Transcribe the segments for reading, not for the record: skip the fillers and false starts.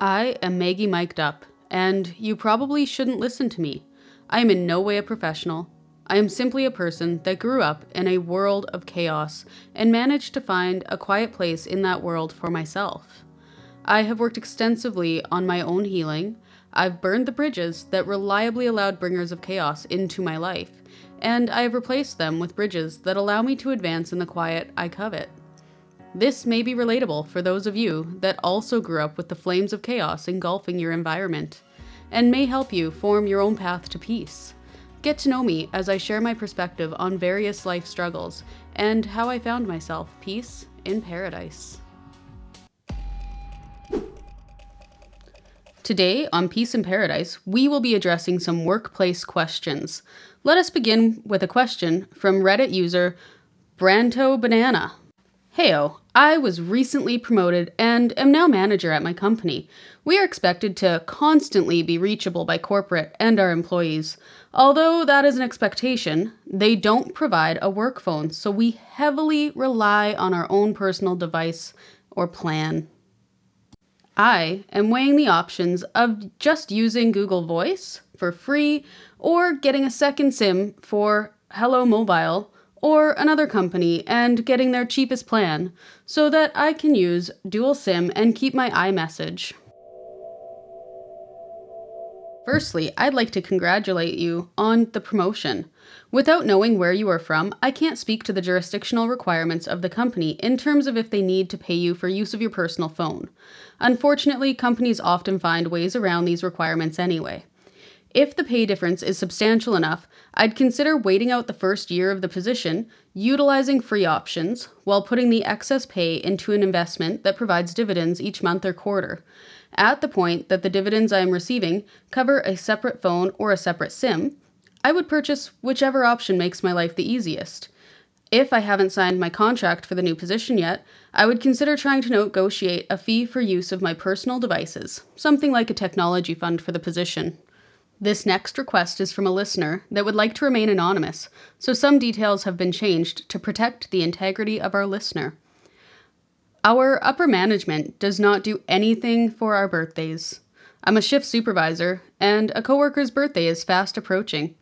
I am Maggie mic'd up, and you probably shouldn't listen to me. I am in no way a professional. I am simply a person that grew up in a world of chaos and managed to find a quiet place in that world for myself. I have worked extensively on my own healing. I've burned the bridges that reliably allowed bringers of chaos into my life, and I have replaced them with bridges that allow me to advance in the quiet I covet. This may be relatable for those of you that also grew up with the flames of chaos engulfing your environment, and may help you form your own path to peace. Get to know me as I share my perspective on various life struggles and how I found myself peace in paradise. Today on Peace in Paradise, we will be addressing some workplace questions. Let us begin with a question from Reddit user BrandetoBanana. Heyo, I was recently promoted and am now manager at my company. We are expected to constantly be reachable by corporate and our employees. Although that is an expectation, they don't provide a work phone, so we heavily rely on our own personal device or plan. I am weighing the options of just using Google Voice for free or getting a second SIM for Hello Mobile or another company and getting their cheapest plan so that I can use dual SIM and keep my iMessage. Firstly, I'd like to congratulate you on the promotion. Without knowing where you are from, I can't speak to the jurisdictional requirements of the company in terms of if they need to pay you for use of your personal phone. Unfortunately, companies often find ways around these requirements anyway. If the pay difference is substantial enough, I'd consider waiting out the first year of the position, utilizing free options, while putting the excess pay into an investment that provides dividends each month or quarter. At the point that the dividends I am receiving cover a separate phone or a separate SIM, I would purchase whichever option makes my life the easiest. If I haven't signed my contract for the new position yet, I would consider trying to negotiate a fee for use of my personal devices, something like a technology fund for the position. This next request is from a listener that would like to remain anonymous, so some details have been changed to protect the integrity of our listener. Our upper management does not do anything for our birthdays. I'm a shift supervisor, and a coworker's birthday is fast approaching.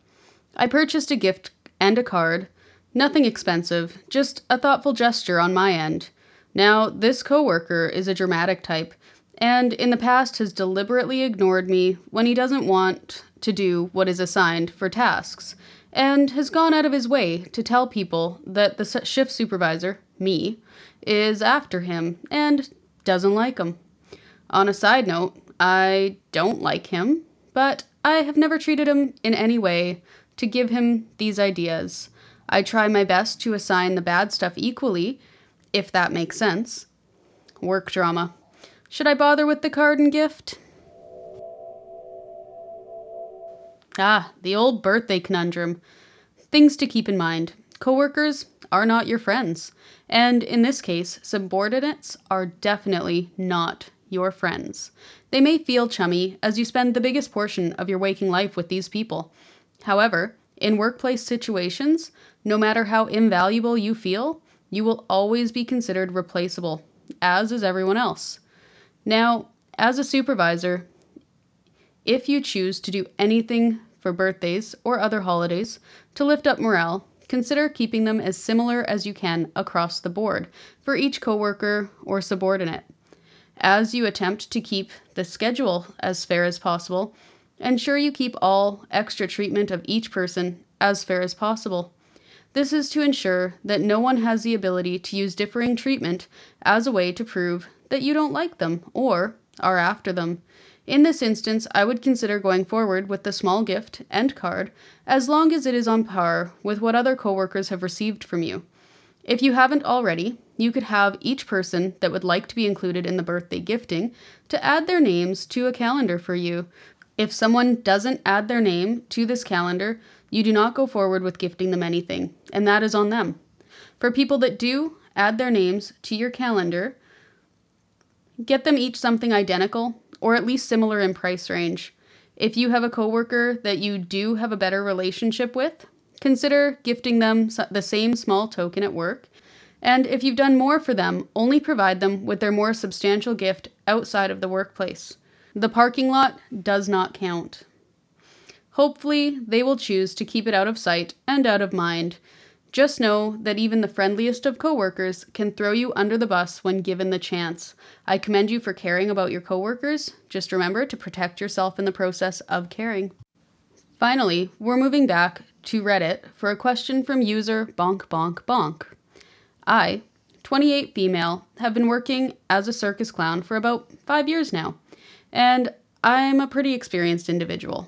I purchased a gift and a card. Nothing expensive, just a thoughtful gesture on my end. Now, this coworker is a dramatic type, and in the past has deliberately ignored me when he doesn't want to do what is assigned for tasks, and has gone out of his way to tell people that the shift supervisor, me, is after him and doesn't like him. On a side note, I don't like him, but I have never treated him in any way to give him these ideas. I try my best to assign the bad stuff equally, if that makes sense. Work drama. Should I bother with the card and gift? The old birthday conundrum. Things to keep in mind. Coworkers are not your friends. And in this case, subordinates are definitely not your friends. They may feel chummy as you spend the biggest portion of your waking life with these people. However, in workplace situations, no matter how invaluable you feel, you will always be considered replaceable, as is everyone else. Now, as a supervisor, if you choose to do anything for birthdays or other holidays to lift up morale, consider keeping them as similar as you can across the board for each coworker or subordinate. As you attempt to keep the schedule as fair as possible, ensure you keep all extra treatment of each person as fair as possible. This is to ensure that no one has the ability to use differing treatment as a way to prove that you don't like them or are after them. In this instance, I would consider going forward with the small gift and card as long as it is on par with what other coworkers have received from you. If you haven't already, you could have each person that would like to be included in the birthday gifting to add their names to a calendar for you. If someone doesn't add their name to this calendar, you do not go forward with gifting them anything, and that is on them. For people that do add their names to your calendar, get them each something identical or at least similar in price range. If you have a coworker that you do have a better relationship with, consider gifting them the same small token at work. And if you've done more for them, only provide them with their more substantial gift outside of the workplace. The parking lot does not count. Hopefully, they will choose to keep it out of sight and out of mind. Just know that even the friendliest of coworkers can throw you under the bus when given the chance. I commend you for caring about your coworkers. Just remember to protect yourself in the process of caring. Finally, we're moving back to Reddit for a question from user bonk bonk bonk. I, 28 female, have been working as a circus clown for about 5 years now, and I'm a pretty experienced individual.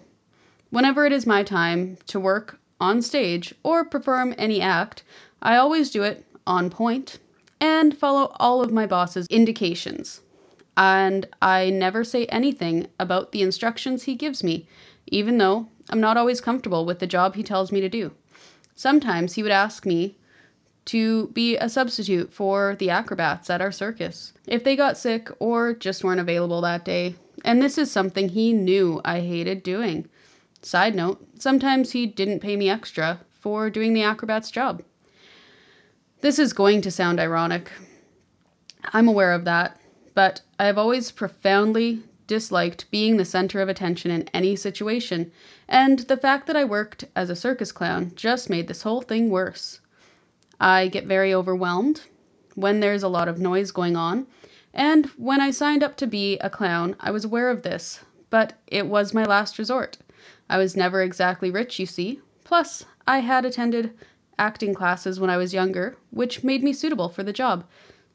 Whenever it is my time to work on stage or perform any act, I always do it on point and follow all of my boss's indications. And I never say anything about the instructions he gives me, even though I'm not always comfortable with the job he tells me to do. Sometimes he would ask me to be a substitute for the acrobats at our circus if they got sick or just weren't available that day. And this is something he knew I hated doing. Side note, sometimes he didn't pay me extra for doing the acrobat's job. This is going to sound ironic. I'm aware of that, but I have always profoundly disliked being the center of attention in any situation, and the fact that I worked as a circus clown just made this whole thing worse. I get very overwhelmed when there's a lot of noise going on, and when I signed up to be a clown, I was aware of this, but it was my last resort. I was never exactly rich, you see. Plus, I had attended acting classes when I was younger, which made me suitable for the job.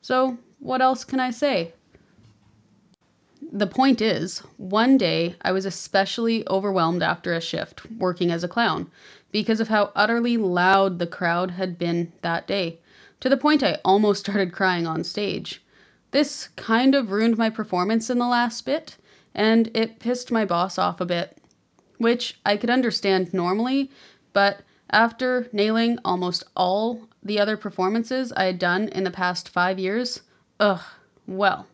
So, what else can I say? The point is, one day I was especially overwhelmed after a shift working as a clown because of how utterly loud the crowd had been that day, to the point I almost started crying on stage. This kind of ruined my performance in the last bit, and it pissed my boss off a bit, which I could understand normally, but after nailing almost all the other performances I had done in the past 5 years, well.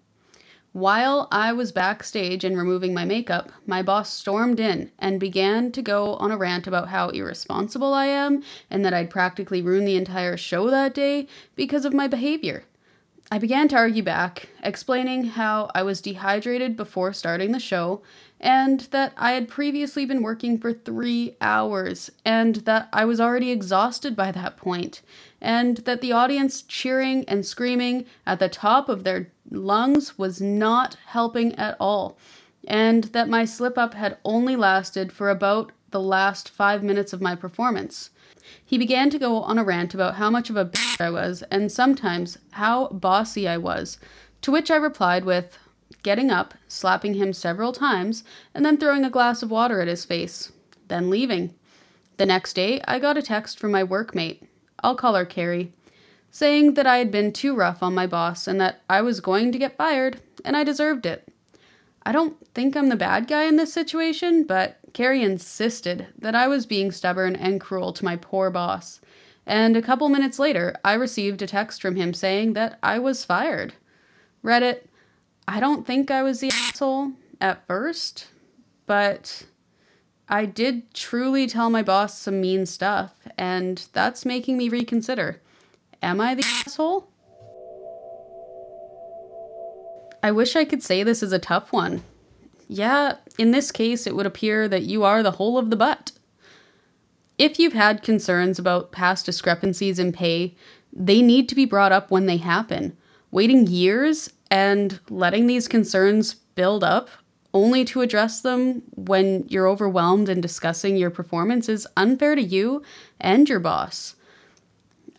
While I was backstage and removing my makeup, my boss stormed in and began to go on a rant about how irresponsible I am and that I'd practically ruined the entire show that day because of my behavior. I began to argue back, explaining how I was dehydrated before starting the show and that I had previously been working for 3 hours and that I was already exhausted by that point and that the audience cheering and screaming at the top of their lungs was not helping at all, and that my slip-up had only lasted for about the last 5 minutes of my performance. He began to go on a rant about how much of a bitch I was and sometimes how bossy I was, to which I replied with getting up, slapping him several times, and then throwing a glass of water at his face, then leaving. The next day, I got a text from my workmate, I'll call her Carrie, saying that I had been too rough on my boss and that I was going to get fired, and I deserved it. I don't think I'm the bad guy in this situation, but Carrie insisted that I was being stubborn and cruel to my poor boss. And a couple minutes later, I received a text from him saying that I was fired. Reddit, I don't think I was the asshole at first, but I did truly tell my boss some mean stuff, and that's making me reconsider. Am I the asshole? I wish I could say this is a tough one. Yeah, in this case, it would appear that you are the whole of the butt. If you've had concerns about past discrepancies in pay, they need to be brought up when they happen. Waiting years and letting these concerns build up only to address them when you're overwhelmed and discussing your performance is unfair to you and your boss.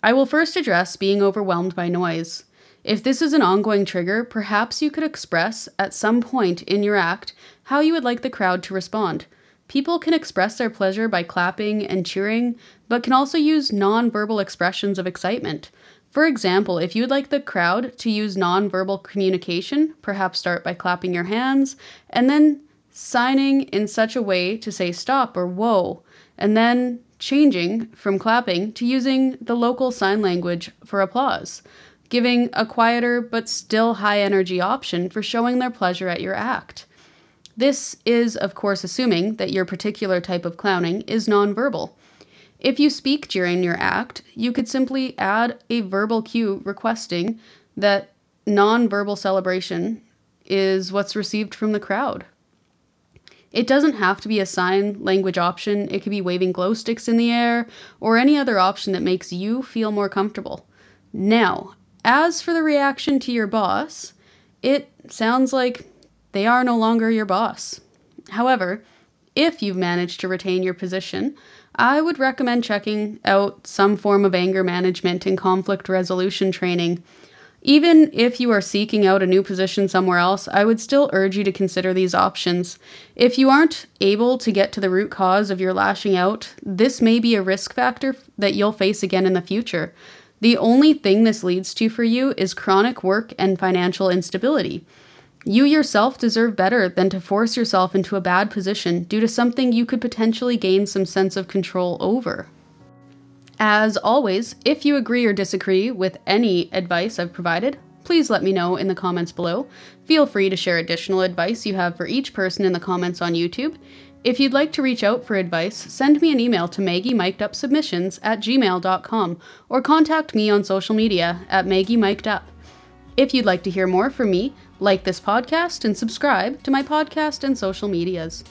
I will first address being overwhelmed by noise. If this is an ongoing trigger, perhaps you could express at some point in your act how you would like the crowd to respond. People can express their pleasure by clapping and cheering, but can also use non-verbal expressions of excitement. For example, if you would like the crowd to use non-verbal communication, perhaps start by clapping your hands and then signing in such a way to say stop or whoa, and then changing from clapping to using the local sign language for applause, giving a quieter but still high energy option for showing their pleasure at your act. This is, of course, assuming that your particular type of clowning is nonverbal. If you speak during your act, you could simply add a verbal cue requesting that nonverbal celebration is what's received from the crowd. It doesn't have to be a sign language option. It could be waving glow sticks in the air or any other option that makes you feel more comfortable. Now, as for the reaction to your boss, it sounds like they are no longer your boss. However, if you've managed to retain your position, I would recommend checking out some form of anger management and conflict resolution training. Even if you are seeking out a new position somewhere else, I would still urge you to consider these options. If you aren't able to get to the root cause of your lashing out, this may be a risk factor that you'll face again in the future. The only thing this leads to for you is chronic work and financial instability. You yourself deserve better than to force yourself into a bad position due to something you could potentially gain some sense of control over. As always, if you agree or disagree with any advice I've provided, please let me know in the comments below. Feel free to share additional advice you have for each person in the comments on YouTube. If you'd like to reach out for advice, send me an email to maggiemicedupsubmissions@gmail.com or contact me on social media at maggiemikedup. If you'd like to hear more from me, like this podcast and subscribe to my podcast and social medias.